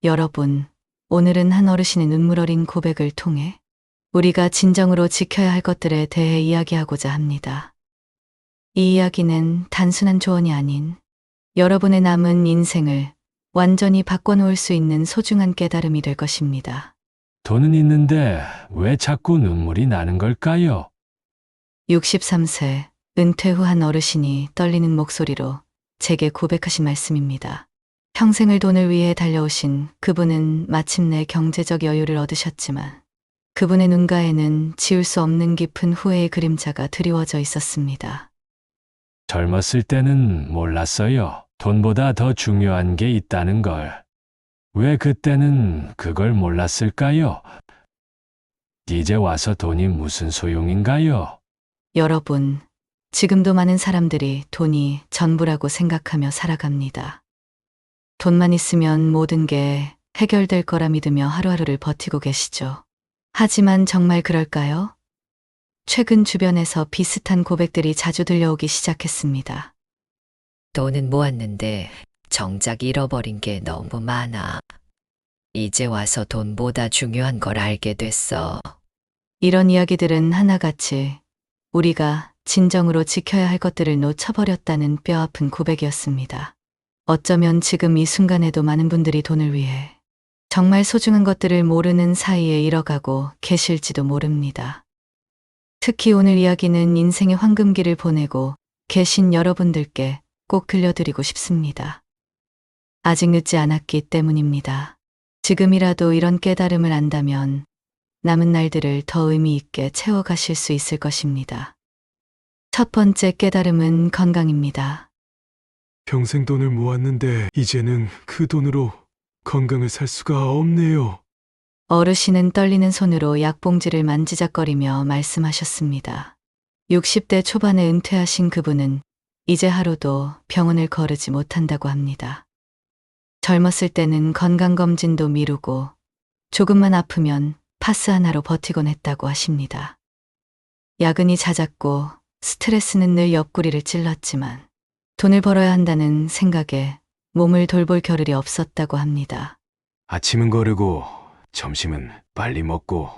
여러분, 오늘은 한 어르신의 눈물 어린 고백을 통해 우리가 진정으로 지켜야 할 것들에 대해 이야기하고자 합니다. 이 이야기는 단순한 조언이 아닌 여러분의 남은 인생을 완전히 바꿔놓을 수 있는 소중한 깨달음이 될 것입니다. 돈은 있는데 왜 자꾸 눈물이 나는 걸까요? 63세 은퇴 후 한 어르신이 떨리는 목소리로 제게 고백하신 말씀입니다. 평생을 돈을 위해 달려오신 그분은 마침내 경제적 여유를 얻으셨지만 그분의 눈가에는 지울 수 없는 깊은 후회의 그림자가 드리워져 있었습니다. 젊었을 때는 몰랐어요. 돈보다 더 중요한 게 있다는 걸. 왜 그때는 그걸 몰랐을까요? 이제 와서 돈이 무슨 소용인가요? 여러분, 지금도 많은 사람들이 돈이 전부라고 생각하며 살아갑니다. 돈만 있으면 모든 게 해결될 거라 믿으며 하루하루를 버티고 계시죠. 하지만 정말 그럴까요? 최근 주변에서 비슷한 고백들이 자주 들려오기 시작했습니다. 돈은 모았는데 정작 잃어버린 게 너무 많아. 이제 와서 돈보다 중요한 걸 알게 됐어. 이런 이야기들은 하나같이 우리가 진정으로 지켜야 할 것들을 놓쳐버렸다는 뼈아픈 고백이었습니다. 어쩌면 지금 이 순간에도 많은 분들이 돈을 위해 정말 소중한 것들을 모르는 사이에 잃어가고 계실지도 모릅니다. 특히 오늘 이야기는 인생의 황금기를 보내고 계신 여러분들께 꼭 들려드리고 싶습니다. 아직 늦지 않았기 때문입니다. 지금이라도 이런 깨달음을 안다면 남은 날들을 더 의미 있게 채워가실 수 있을 것입니다. 첫 번째 깨달음은 건강입니다. 평생 돈을 모았는데 이제는 그 돈으로 건강을 살 수가 없네요. 어르신은 떨리는 손으로 약봉지를 만지작거리며 말씀하셨습니다. 60대 초반에 은퇴하신 그분은 이제 하루도 병원을 거르지 못한다고 합니다. 젊었을 때는 건강검진도 미루고 조금만 아프면 파스 하나로 버티곤 했다고 하십니다. 야근이 잦았고 스트레스는 늘 옆구리를 찔렀지만 돈을 벌어야 한다는 생각에 몸을 돌볼 겨를이 없었다고 합니다. 아침은 거르고 점심은 빨리 먹고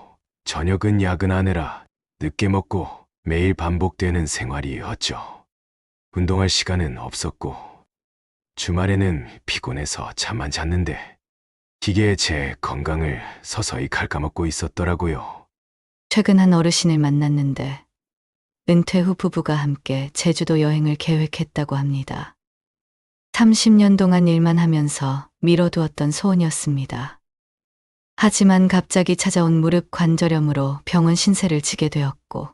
저녁은 야근하느라 늦게 먹고 매일 반복되는 생활이었죠. 운동할 시간은 없었고 주말에는 피곤해서 잠만 잤는데 기계에 제 건강을 서서히 갉아먹고 있었더라고요. 최근 한 어르신을 만났는데 은퇴 후 부부가 함께 제주도 여행을 계획했다고 합니다. 30년 동안 일만 하면서 미뤄두었던 소원이었습니다. 하지만 갑자기 찾아온 무릎 관절염으로 병원 신세를 지게 되었고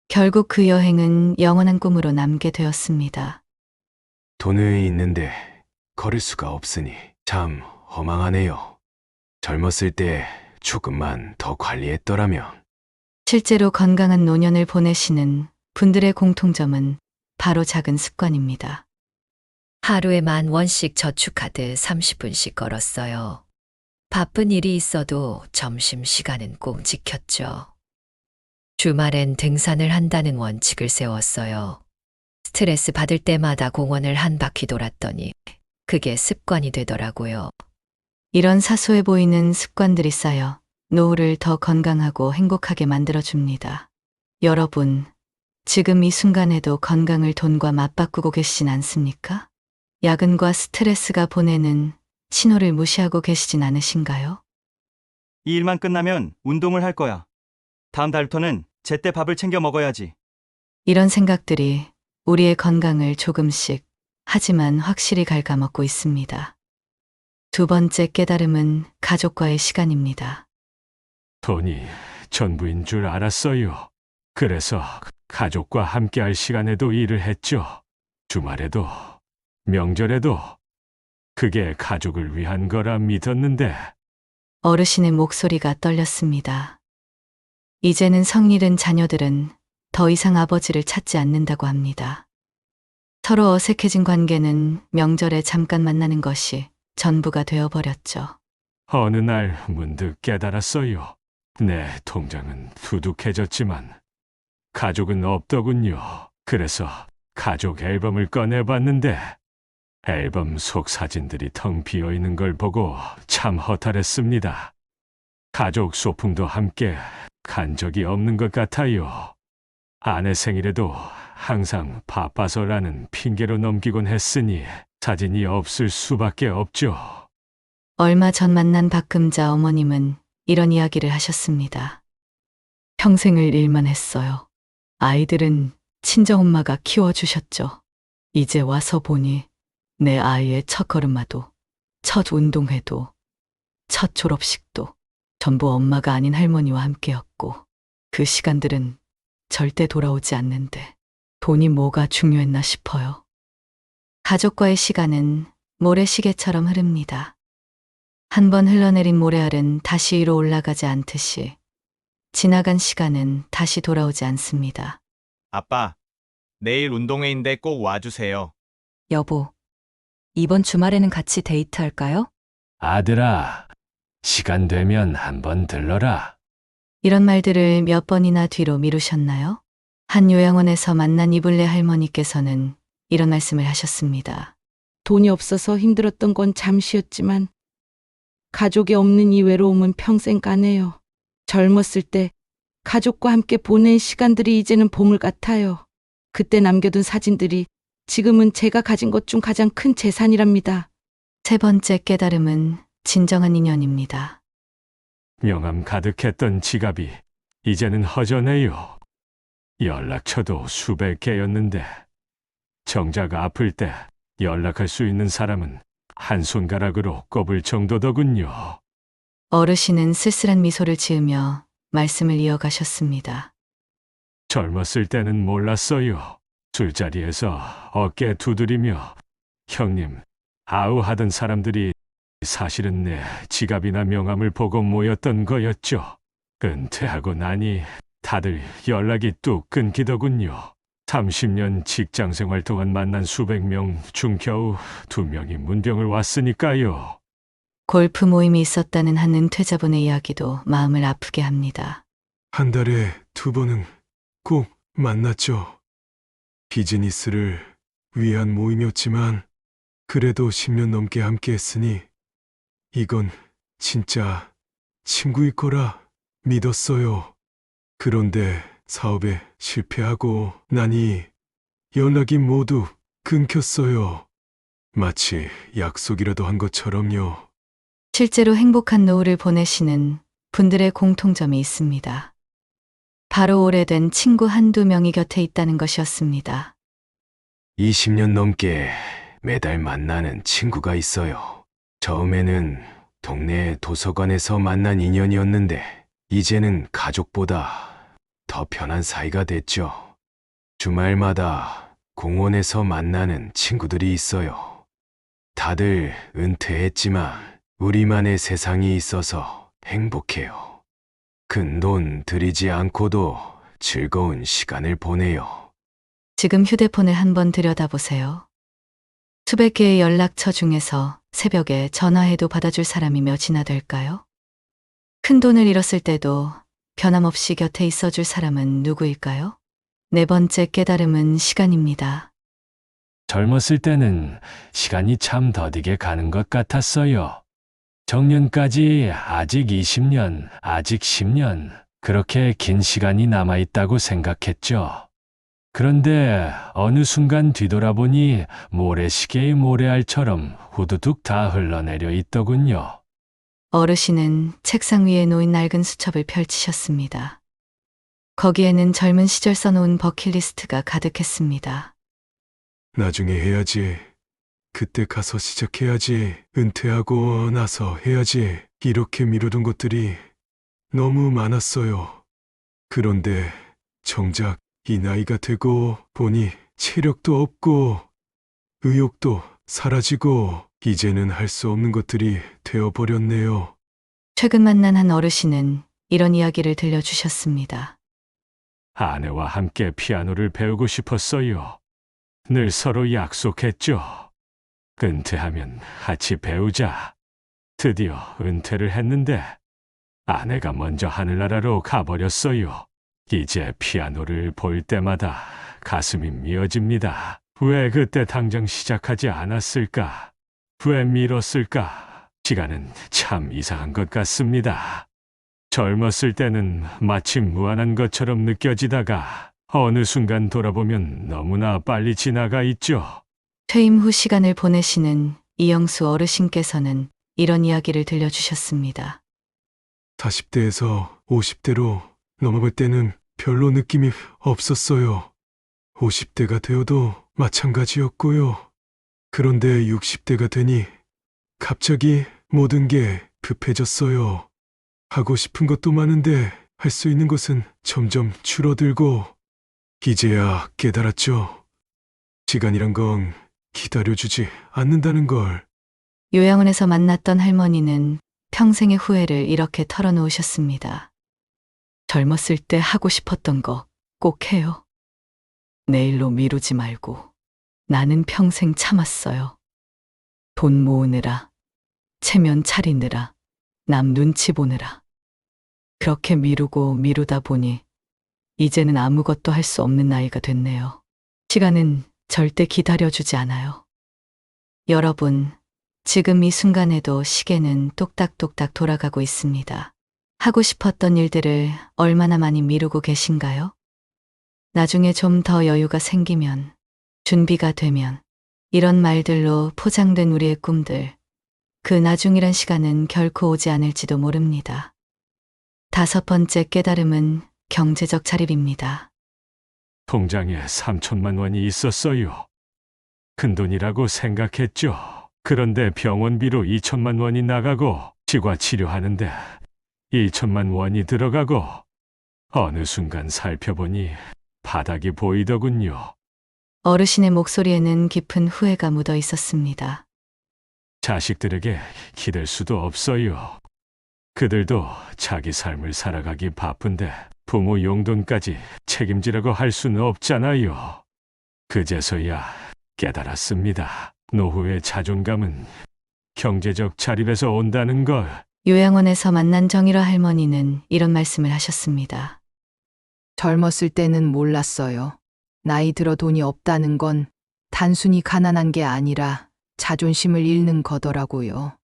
결국 그 여행은 영원한 꿈으로 남게 되었습니다. 돈은 있는데 걸을 수가 없으니 참 허망하네요. 젊었을 때 조금만 더 관리했더라면. 실제로 건강한 노년을 보내시는 분들의 공통점은 바로 작은 습관입니다. 하루에 10,000원씩 저축하듯 30분씩 걸었어요. 바쁜 일이 있어도 점심시간은 꼭 지켰죠. 주말엔 등산을 한다는 원칙을 세웠어요. 스트레스 받을 때마다 공원을 한 바퀴 돌았더니 그게 습관이 되더라고요. 이런 사소해 보이는 습관들이 쌓여 노후를 더 건강하고 행복하게 만들어줍니다. 여러분, 지금 이 순간에도 건강을 돈과 맞바꾸고 계시진 않습니까? 야근과 스트레스가 보내는 신호를 무시하고 계시진 않으신가요? 이 일만 끝나면 운동을 할 거야. 다음 달부터는 제때 밥을 챙겨 먹어야지. 이런 생각들이 우리의 건강을 조금씩 하지만 확실히 갉아먹고 있습니다. 두 번째 깨달음은 가족과의 시간입니다. 돈이 전부인 줄 알았어요. 그래서 가족과 함께할 시간에도 일을 했죠. 주말에도, 명절에도. 그게 가족을 위한 거라 믿었는데 어르신의 목소리가 떨렸습니다. 이제는 성일은 자녀들은 더 이상 아버지를 찾지 않는다고 합니다. 서로 어색해진 관계는 명절에 잠깐 만나는 것이 전부가 되어버렸죠. 어느 날 문득 깨달았어요. 내 통장은 두둑해졌지만 가족은 없더군요. 그래서 가족 앨범을 꺼내봤는데 앨범 속 사진들이 텅 비어 있는 걸 보고 참 허탈했습니다. 가족 소풍도 함께 간 적이 없는 것 같아요. 아내 생일에도 항상 바빠서라는 핑계로 넘기곤 했으니 사진이 없을 수밖에 없죠. 얼마 전 만난 박금자 어머님은 이런 이야기를 하셨습니다. 평생을 일만 했어요. 아이들은 친정엄마가 키워주셨죠. 이제 와서 보니 내 아이의 첫 걸음마도, 첫 운동회도, 첫 졸업식도 전부 엄마가 아닌 할머니와 함께였고 그 시간들은 절대 돌아오지 않는데 돈이 뭐가 중요했나 싶어요. 가족과의 시간은 모래시계처럼 흐릅니다. 한 번 흘러내린 모래알은 다시 위로 올라가지 않듯이 지나간 시간은 다시 돌아오지 않습니다. 아빠, 내일 운동회인데 꼭 와주세요. 여보, 이번 주말에는 같이 데이트할까요? 아들아, 시간 되면 한번 들러라. 이런 말들을 몇 번이나 뒤로 미루셨나요? 한 요양원에서 만난 이블레 할머니께서는 이런 말씀을 하셨습니다. 돈이 없어서 힘들었던 건 잠시였지만 가족이 없는 이 외로움은 평생 가네요. 젊었을 때 가족과 함께 보낸 시간들이 이제는 보물 같아요. 그때 남겨둔 사진들이 지금은 제가 가진 것 중 가장 큰 재산이랍니다. 세 번째 깨달음은 진정한 인연입니다. 명암 가득했던 지갑이 이제는 허전해요. 연락처도 수백 개였는데 정작 아플 때 연락할 수 있는 사람은 한 손가락으로 꼽을 정도더군요. 어르신은 쓸쓸한 미소를 지으며 말씀을 이어가셨습니다. 젊었을 때는 몰랐어요. 술자리에서 어깨 두드리며 형님, 아우 하던 사람들이 사실은 내 지갑이나 명함을 보고 모였던 거였죠. 은퇴하고 나니 다들 연락이 뚝 끊기더군요. 30년 직장 생활 동안 만난 수백 명 중 겨우 2명이 문병을 왔으니까요. 골프 모임이 있었다는 한 은퇴자분의 이야기도 마음을 아프게 합니다. 한 달에 2번은 꼭 만났죠. 비즈니스를 위한 모임이었지만 그래도 10년 넘게 함께 했으니 이건 진짜 친구일 거라 믿었어요. 그런데 사업에 실패하고 나니 연락이 모두 끊겼어요. 마치 약속이라도 한 것처럼요. 실제로 행복한 노후를 보내시는 분들의 공통점이 있습니다. 바로 오래된 친구 한두 명이 곁에 있다는 것이었습니다. 20년 넘게 매달 만나는 친구가 있어요. 처음에는 동네 도서관에서 만난 인연이었는데 이제는 가족보다 더 편한 사이가 됐죠. 주말마다 공원에서 만나는 친구들이 있어요. 다들 은퇴했지만 우리만의 세상이 있어서 행복해요. 큰 돈 들이지 않고도 즐거운 시간을 보내요. 지금 휴대폰을 한번 들여다보세요. 수백 개의 연락처 중에서 새벽에 전화해도 받아줄 사람이 몇이나 될까요? 큰 돈을 잃었을 때도 변함없이 곁에 있어줄 사람은 누구일까요? 네 번째 깨달음은 시간입니다. 젊었을 때는 시간이 참 더디게 가는 것 같았어요. 정년까지 아직 20년, 아직 10년, 그렇게 긴 시간이 남아있다고 생각했죠. 그런데 어느 순간 뒤돌아보니 모래시계의 모래알처럼 후두둑 다 흘러내려 있더군요. 어르신은 책상 위에 놓인 낡은 수첩을 펼치셨습니다. 거기에는 젊은 시절 써놓은 버킷리스트가 가득했습니다. 나중에 해야지. 그때 가서 시작해야지. 은퇴하고 나서 해야지. 이렇게 미루던 것들이 너무 많았어요. 그런데 정작 이 나이가 되고 보니 체력도 없고 의욕도 사라지고 이제는 할 수 없는 것들이 되어버렸네요. 최근 만난 한 어르신은 이런 이야기를 들려주셨습니다. 아내와 함께 피아노를 배우고 싶었어요. 늘 서로 약속했죠. 은퇴하면 같이 배우자. 드디어 은퇴를 했는데 아내가 먼저 하늘나라로 가버렸어요. 이제 피아노를 볼 때마다 가슴이 미어집니다. 왜 그때 당장 시작하지 않았을까? 왜 미뤘을까? 시간은 참 이상한 것 같습니다. 젊었을 때는 마치 무한한 것처럼 느껴지다가 어느 순간 돌아보면 너무나 빨리 지나가 있죠. 퇴임 후 시간을 보내시는 이영수 어르신께서는 이런 이야기를 들려주셨습니다. 40대에서 50대로 넘어갈 때는 별로 느낌이 없었어요. 50대가 되어도 마찬가지였고요. 그런데 60대가 되니 갑자기 모든 게 급해졌어요. 하고 싶은 것도 많은데 할 수 있는 것은 점점 줄어들고 이제야 깨달았죠. 시간이란 건 기다려주지 않는다는 걸. 요양원에서 만났던 할머니는 평생의 후회를 이렇게 털어놓으셨습니다. 젊었을 때 하고 싶었던 거 꼭 해요. 내일로 미루지 말고. 나는 평생 참았어요. 돈 모으느라, 체면 차리느라, 남 눈치 보느라. 그렇게 미루고 미루다 보니 이제는 아무것도 할 수 없는 나이가 됐네요. 시간은 절대 기다려주지 않아요. 여러분, 지금 이 순간에도 시계는 똑딱똑딱 돌아가고 있습니다. 하고 싶었던 일들을 얼마나 많이 미루고 계신가요? 나중에 좀 더 여유가 생기면, 준비가 되면, 이런 말들로 포장된 우리의 꿈들, 그 나중이란 시간은 결코 오지 않을지도 모릅니다. 5번째 깨달음은 경제적 자립입니다. 통장에 3천만 원이 있었어요. 큰돈이라고 생각했죠. 그런데 병원비로 2천만 원이 나가고 치과 치료하는데 2천만 원이 들어가고 어느 순간 살펴보니 바닥이 보이더군요. 어르신의 목소리에는 깊은 후회가 묻어 있었습니다. 자식들에게 기댈 수도 없어요. 그들도 자기 삶을 살아가기 바쁜데 부모 용돈까지 책임지라고 할 수는 없잖아요. 그제서야 깨달았습니다. 노후의 자존감은 경제적 자립에서 온다는 걸. 요양원에서 만난 정일화 할머니는 이런 말씀을 하셨습니다. 젊었을 때는 몰랐어요. 나이 들어 돈이 없다는 건 단순히 가난한 게 아니라 자존심을 잃는 거더라고요.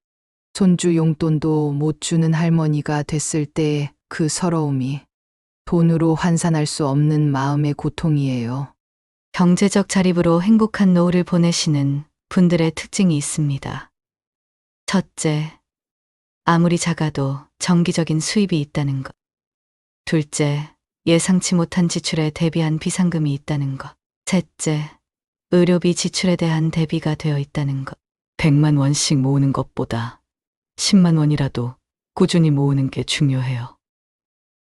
손주 용돈도 못 주는 할머니가 됐을 때의 그 서러움이 돈으로 환산할 수 없는 마음의 고통이에요. 경제적 자립으로 행복한 노후를 보내시는 분들의 특징이 있습니다. 첫째, 아무리 작아도 정기적인 수입이 있다는 것. 둘째, 예상치 못한 지출에 대비한 비상금이 있다는 것. 셋째, 의료비 지출에 대한 대비가 되어 있다는 것. 100만 원씩 모으는 것보다 10만 원이라도 꾸준히 모으는 게 중요해요.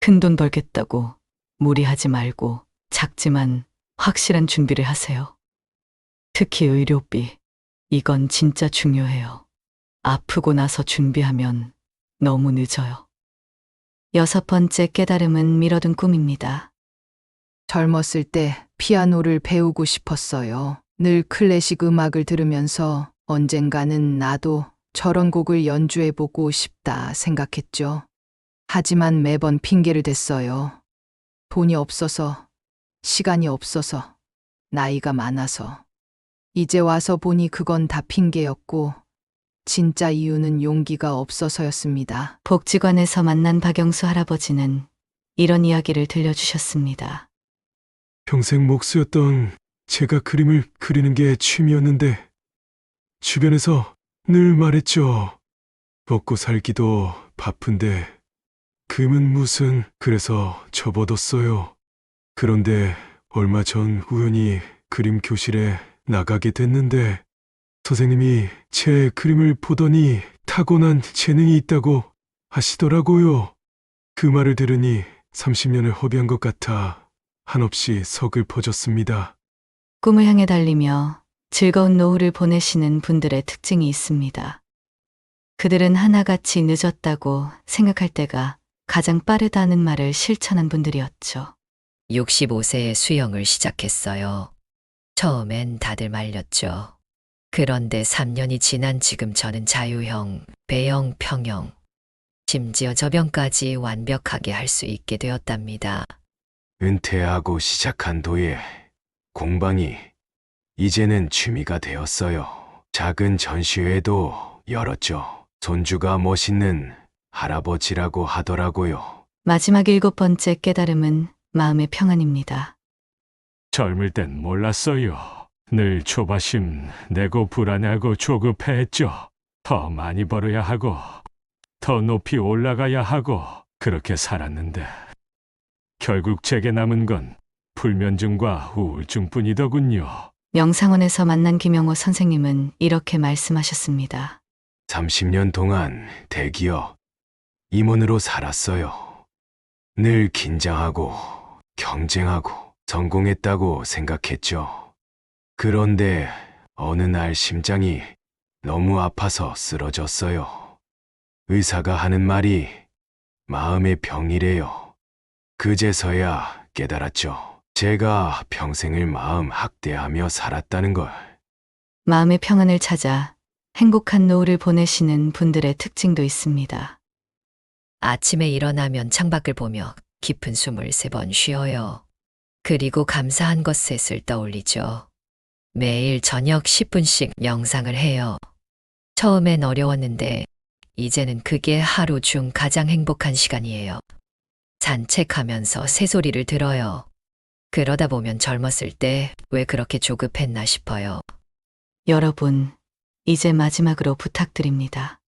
큰 돈 벌겠다고 무리하지 말고 작지만 확실한 준비를 하세요. 특히 의료비, 이건 진짜 중요해요. 아프고 나서 준비하면 너무 늦어요. 6번째 깨달음은 미뤄둔 꿈입니다. 젊었을 때 피아노를 배우고 싶었어요. 늘 클래식 음악을 들으면서 언젠가는 나도 저런 곡을 연주해보고 싶다 생각했죠. 하지만 매번 핑계를 댔어요. 돈이 없어서, 시간이 없어서, 나이가 많아서. 이제 와서 보니 그건 다 핑계였고, 진짜 이유는 용기가 없어서였습니다. 복지관에서 만난 박영수 할아버지는 이런 이야기를 들려주셨습니다. 평생 몫이었던 제가 그림을 그리는 게 취미였는데 주변에서 늘 말했죠. 먹고 살기도 바쁜데 금은 무슨. 그래서 접어뒀어요. 그런데 얼마 전 우연히 그림 교실에 나가게 됐는데 선생님이 제 그림을 보더니 타고난 재능이 있다고 하시더라고요. 그 말을 들으니 30년을 허비한 것 같아 한없이 서글퍼졌습니다. 꿈을 향해 달리며 즐거운 노후를 보내시는 분들의 특징이 있습니다. 그들은 하나같이 늦었다고 생각할 때가 가장 빠르다는 말을 실천한 분들이었죠. 65세에 수영을 시작했어요. 처음엔 다들 말렸죠. 그런데 3년이 지난 지금 저는 자유형, 배영, 평영, 심지어 저병까지 완벽하게 할 수 있게 되었답니다. 은퇴하고 시작한 도에 공방이 이제는 취미가 되었어요. 작은 전시회도 열었죠. 손주가 멋있는 할아버지라고 하더라고요. 마지막 7번째 깨달음은 마음의 평안입니다. 젊을 땐 몰랐어요. 늘 조바심 내고 불안해하고 조급해했죠. 더 많이 벌어야 하고 더 높이 올라가야 하고 그렇게 살았는데 결국 제게 남은 건 불면증과 우울증뿐이더군요. 명상원에서 만난 김영호 선생님은 이렇게 말씀하셨습니다. 30년 동안 대기업 임원으로 살았어요. 늘 긴장하고 경쟁하고 성공했다고 생각했죠. 그런데 어느 날 심장이 너무 아파서 쓰러졌어요. 의사가 하는 말이 마음의 병이래요. 그제서야 깨달았죠. 제가 평생을 마음 학대하며 살았다는 걸. 마음의 평안을 찾아 행복한 노후를 보내시는 분들의 특징도 있습니다. 아침에 일어나면 창밖을 보며 깊은 숨을 3번 쉬어요. 그리고 감사한 것셋을 떠올리죠. 매일 저녁 10분씩 명상을 해요. 처음엔 어려웠는데 이제는 그게 하루 중 가장 행복한 시간이에요. 산책하면서 새소리를 들어요. 그러다 보면 젊었을 때 왜 그렇게 조급했나 싶어요. 여러분, 이제 마지막으로 부탁드립니다.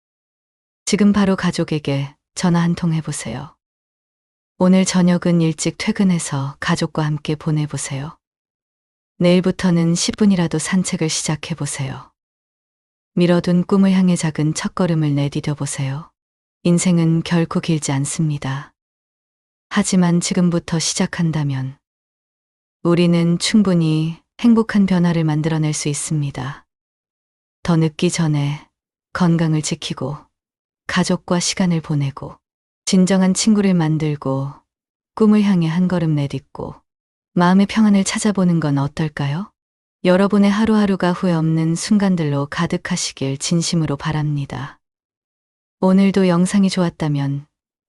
지금 바로 가족에게 전화 한 통 해보세요. 오늘 저녁은 일찍 퇴근해서 가족과 함께 보내보세요. 내일부터는 10분이라도 산책을 시작해보세요. 미뤄둔 꿈을 향해 작은 첫걸음을 내디뎌 보세요. 인생은 결코 길지 않습니다. 하지만 지금부터 시작한다면 우리는 충분히 행복한 변화를 만들어낼 수 있습니다. 더 늦기 전에 건강을 지키고 가족과 시간을 보내고 진정한 친구를 만들고 꿈을 향해 한 걸음 내딛고 마음의 평안을 찾아보는 건 어떨까요? 여러분의 하루하루가 후회 없는 순간들로 가득하시길 진심으로 바랍니다. 오늘도 영상이 좋았다면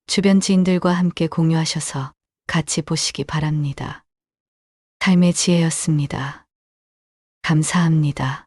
주변 지인들과 함께 공유하셔서 같이 보시기 바랍니다. 삶의 지혜였습니다. 감사합니다.